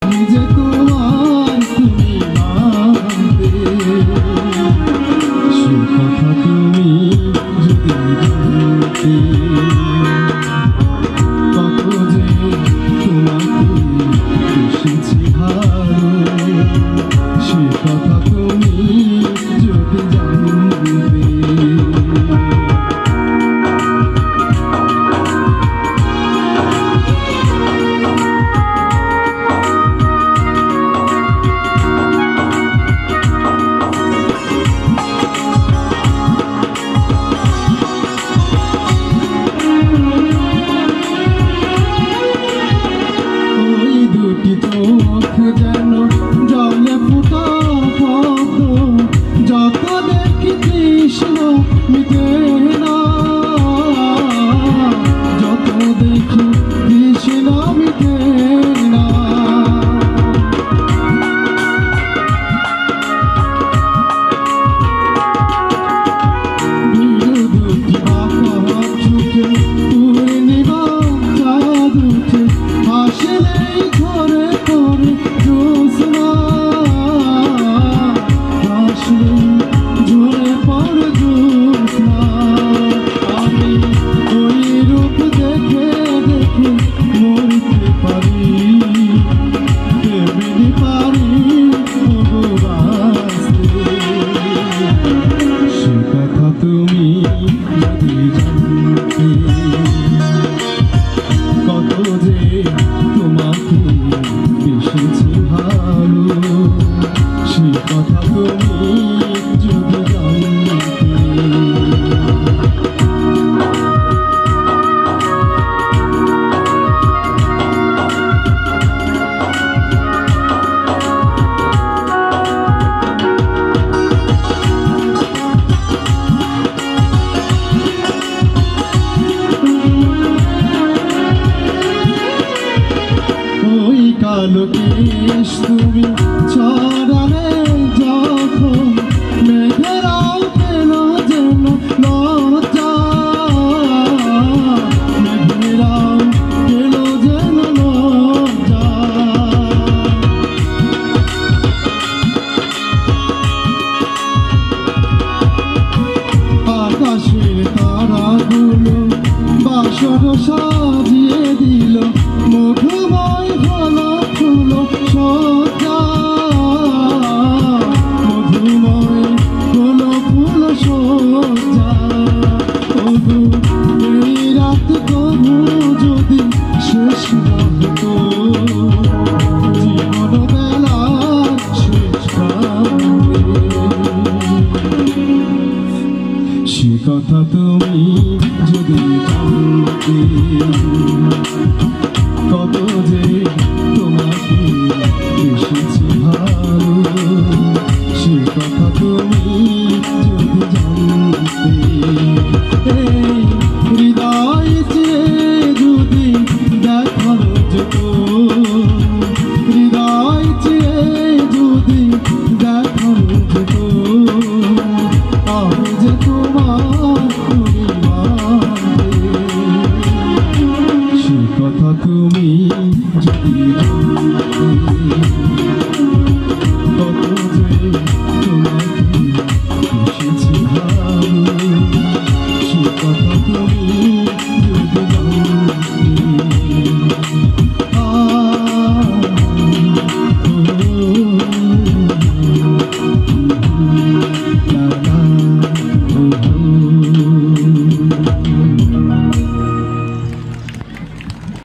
নিজে তোমার তুমি মানতে সে কথা তুমি যদি জানতে কত যে তোমাকে বেশিছি ভালো সে কথা তুমি যদি জানতে যেন জলে ফুটা পদ্ম যত দেখি কৃষ্ণ মিটে না যত দেখি কৃষ্ণ মিটে না দুটি বাঁকা চোখে পূর্ণিমা চাঁদ উঠে হাসলেই ঘরে ঘরে জ্যোৎস্না ঝরে পড়ে জ্যোৎস্না আমি ওই রূপ দেখে দেখে মরতে পারি তেমনি পারি বাঁচতে সে কথা তুমি যদি জানতে কত যে তোমাকে বেশিছি ভালো সে কথা তুমি যদি জানতে কালো কেশ তুমি ছড়ালে